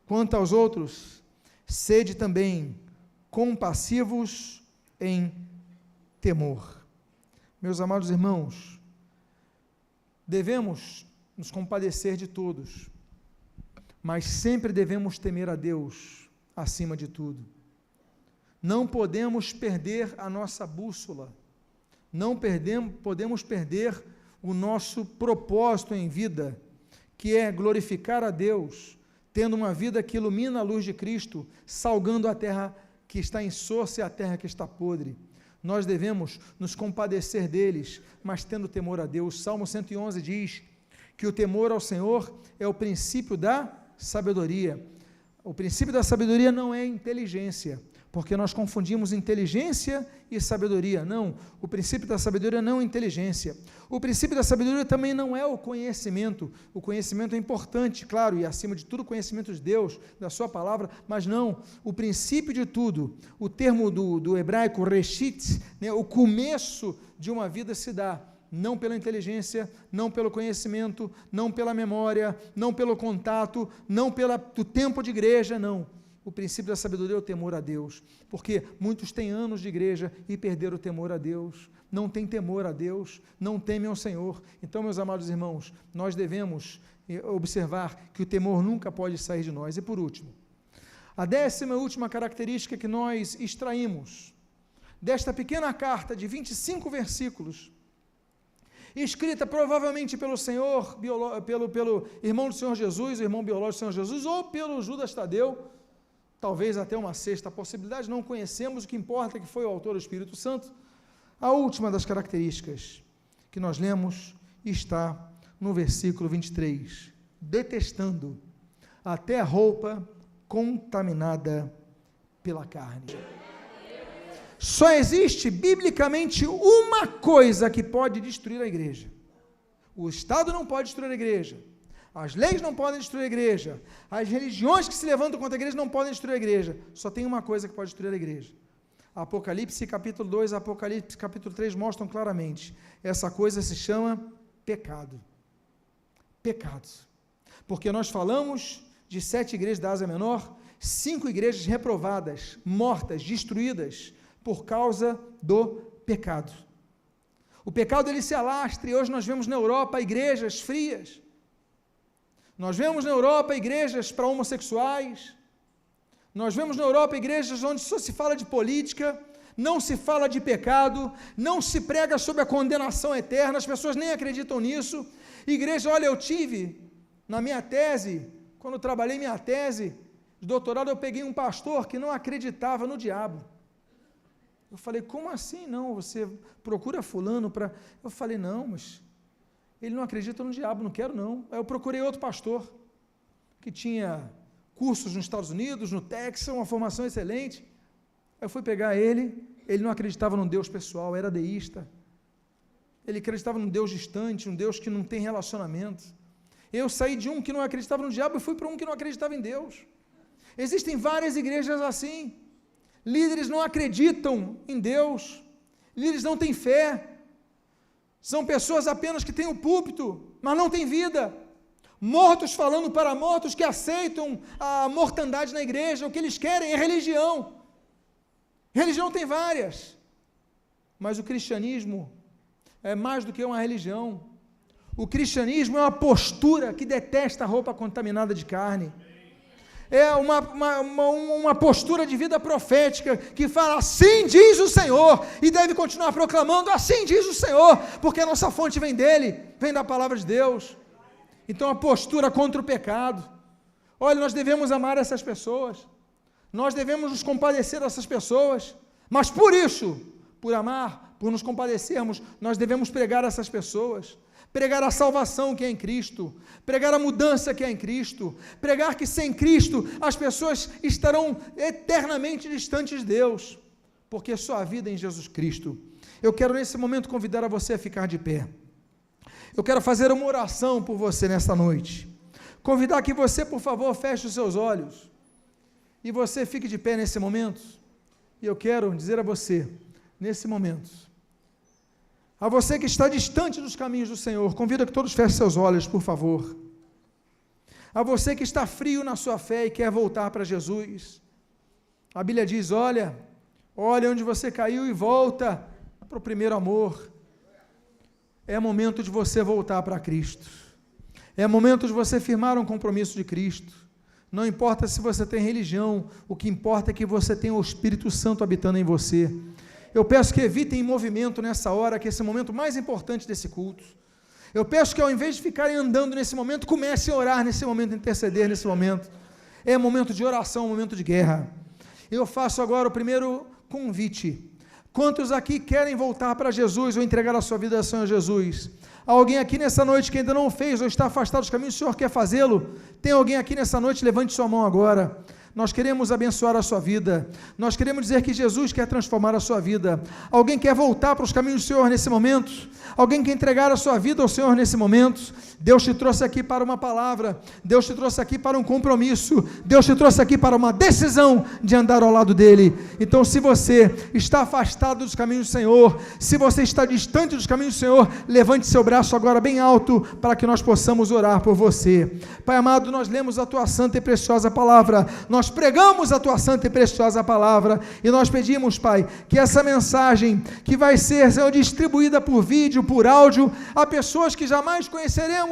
[SPEAKER 1] quanto aos outros, sede também compassivos em temor. Meus amados irmãos, devemos nos compadecer de todos, mas sempre devemos temer a Deus acima de tudo. Não podemos perder a nossa bússola, não podemos perder o nosso propósito em vida, que é glorificar a Deus, tendo uma vida que ilumina a luz de Cristo, salgando a terra que está insossa e a terra que está podre. Nós devemos nos compadecer deles, mas tendo temor a Deus. Salmo 111 diz que o temor ao Senhor é o princípio da sabedoria. O princípio da sabedoria não é inteligência, porque nós confundimos inteligência e sabedoria. Não, o princípio da sabedoria não é inteligência. O princípio da sabedoria também não é o conhecimento. O conhecimento é importante, claro, e acima de tudo o conhecimento de Deus, da sua palavra, mas não, o princípio de tudo, o termo do hebraico, reshit, né, o começo de uma vida se dá não pela inteligência, não pelo conhecimento, não pela memória, não pelo contato, não do tempo de igreja, não. O princípio da sabedoria é o temor a Deus, porque muitos têm anos de igreja e perderam o temor a Deus, não têm temor a Deus, não temem ao Senhor. Então, meus amados irmãos, nós devemos observar que o temor nunca pode sair de nós. E por último, a 10ª e última característica que nós extraímos desta pequena carta de 25 versículos, escrita provavelmente pelo Senhor, pelo irmão do Senhor Jesus, o irmão biológico do Senhor Jesus, ou pelo Judas Tadeu, talvez até uma sexta possibilidade, não conhecemos, o que importa é que foi o autor do Espírito Santo. A última das características que nós lemos está no versículo 23, detestando até a roupa contaminada pela carne. Só existe biblicamente uma coisa que pode destruir a igreja. O Estado não pode destruir a igreja, as leis não podem destruir a igreja, as religiões que se levantam contra a igreja não podem destruir a igreja. Só tem uma coisa que pode destruir a igreja. Apocalipse capítulo 2, Apocalipse capítulo 3 mostram claramente. Essa coisa se chama pecado. Pecado. Porque nós falamos de 7 igrejas da Ásia Menor, 5 igrejas reprovadas, mortas, destruídas, por causa do pecado. O pecado ele se alastra, e hoje nós vemos na Europa igrejas frias, nós vemos na Europa igrejas para homossexuais, nós vemos na Europa igrejas onde só se fala de política, não se fala de pecado, não se prega sobre a condenação eterna, as pessoas nem acreditam nisso. Igreja, olha, eu tive, na minha tese, quando eu trabalhei minha tese de doutorado, eu peguei um pastor que não acreditava no diabo. Eu falei, como assim não? Você procura fulano para... Eu falei, não, mas ele não acredita no diabo, não quero não. Aí eu procurei outro pastor, que tinha cursos nos Estados Unidos, no Texas, uma formação excelente. Aí eu fui pegar ele não acreditava num Deus pessoal, era deísta. Ele acreditava num Deus distante, um Deus que não tem relacionamento. Eu saí de um que não acreditava no diabo e fui para um que não acreditava em Deus. Existem várias igrejas assim. Líderes não acreditam em Deus, líderes não têm fé, são pessoas apenas que têm o púlpito, mas não têm vida, mortos falando para mortos que aceitam a mortandade na igreja, o que eles querem é religião. Religião tem várias, mas o cristianismo é mais do que uma religião. O cristianismo é uma postura que detesta a roupa contaminada de carne. É uma postura de vida profética, que fala, assim diz o Senhor, e deve continuar proclamando, assim diz o Senhor, porque a nossa fonte vem dele, vem da palavra de Deus. Então a postura contra o pecado. Olha, nós devemos amar essas pessoas, nós devemos nos compadecer dessas pessoas, mas por isso, por amar, por nos compadecermos, nós devemos pregar a essas pessoas, pregar a salvação que é em Cristo, pregar a mudança que é em Cristo, pregar que sem Cristo as pessoas estarão eternamente distantes de Deus, porque só a vida é em Jesus Cristo. Eu quero nesse momento convidar a você a ficar de pé. Eu quero fazer uma oração por você nesta noite. Convidar que você, por favor, feche os seus olhos e você fique de pé nesse momento. E eu quero dizer a você, nesse momento, a você que está distante dos caminhos do Senhor, convido que todos fechem seus olhos, por favor. A você que está frio na sua fé e quer voltar para Jesus, a Bíblia diz, olha onde você caiu e volta para o primeiro amor. É momento de você voltar para Cristo, é momento de você firmar um compromisso de Cristo. Não importa se você tem religião, o que importa é que você tenha o Espírito Santo habitando em você. Eu peço que evitem movimento nessa hora, que esse é o momento mais importante desse culto. Eu peço que ao invés de ficarem andando nesse momento, comecem a orar nesse momento, interceder nesse momento. É momento de oração, momento de guerra. Eu faço agora o primeiro convite. Quantos aqui querem voltar para Jesus ou entregar a sua vida ao Senhor Jesus? Alguém aqui nessa noite que ainda não fez ou está afastado dos caminhos, o Senhor quer fazê-lo? Tem alguém aqui nessa noite? Levante sua mão agora. Nós queremos abençoar a sua vida, nós queremos dizer que Jesus quer transformar a sua vida. Alguém quer voltar para os caminhos do Senhor nesse momento? Alguém quer entregar a sua vida ao Senhor nesse momento? Deus te trouxe aqui para uma palavra, Deus te trouxe aqui para um compromisso, Deus te trouxe aqui para uma decisão de andar ao lado dEle. Então, se você está afastado dos caminhos do Senhor, se você está distante dos caminhos do Senhor, levante seu braço agora bem alto, para que nós possamos orar por você. Pai amado, nós lemos a Tua santa e preciosa palavra, nós pregamos a Tua santa e preciosa palavra, e nós pedimos, Pai, que essa mensagem, que vai ser, Senhor, distribuída por vídeo, por áudio, a pessoas que jamais conheceremos,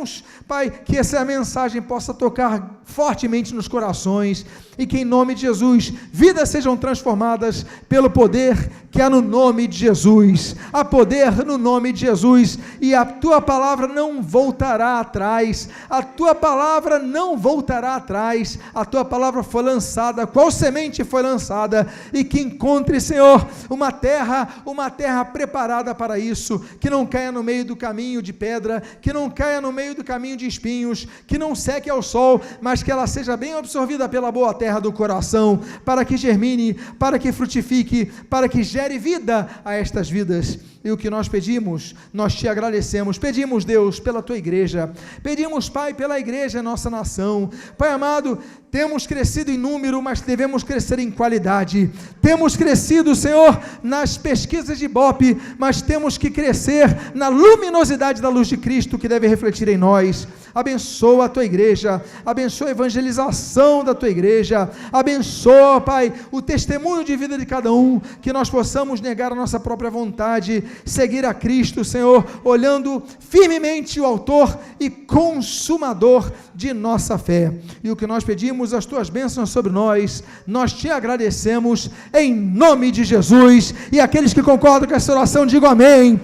[SPEAKER 1] Pai, que essa mensagem possa tocar fortemente nos corações, e que em nome de Jesus, vidas sejam transformadas pelo poder que há no nome de Jesus. Há poder no nome de Jesus, e a Tua palavra não voltará atrás, a Tua palavra não voltará atrás, a Tua palavra foi lançada, qual semente foi lançada, e que encontre, Senhor, uma terra preparada para isso, que não caia no meio do caminho de pedra, que não caia no meio do caminho de espinhos, que não seque ao sol, mas que ela seja bem absorvida pela boa terra do coração, para que germine, para que frutifique, para que gere vida a estas vidas. E o que nós pedimos, nós Te agradecemos, pedimos, Deus, pela Tua igreja, pedimos, Pai, pela igreja, nossa nação. Pai amado, temos crescido em número, mas devemos crescer em qualidade. Temos crescido, Senhor, nas pesquisas de Ibope, mas temos que crescer na luminosidade da luz de Cristo, que deve refletir em nós. abençoa a tua igreja, abençoa a evangelização da tua igreja, abençoa, Pai, o testemunho de vida de cada um, que nós possamos negar a nossa própria vontade, seguir a Cristo, Senhor, olhando firmemente o autor e consumador de nossa fé. E o que nós pedimos, as tuas bênçãos sobre nós te agradecemos, em nome de Jesus. E aqueles que concordam com essa oração, digam amém.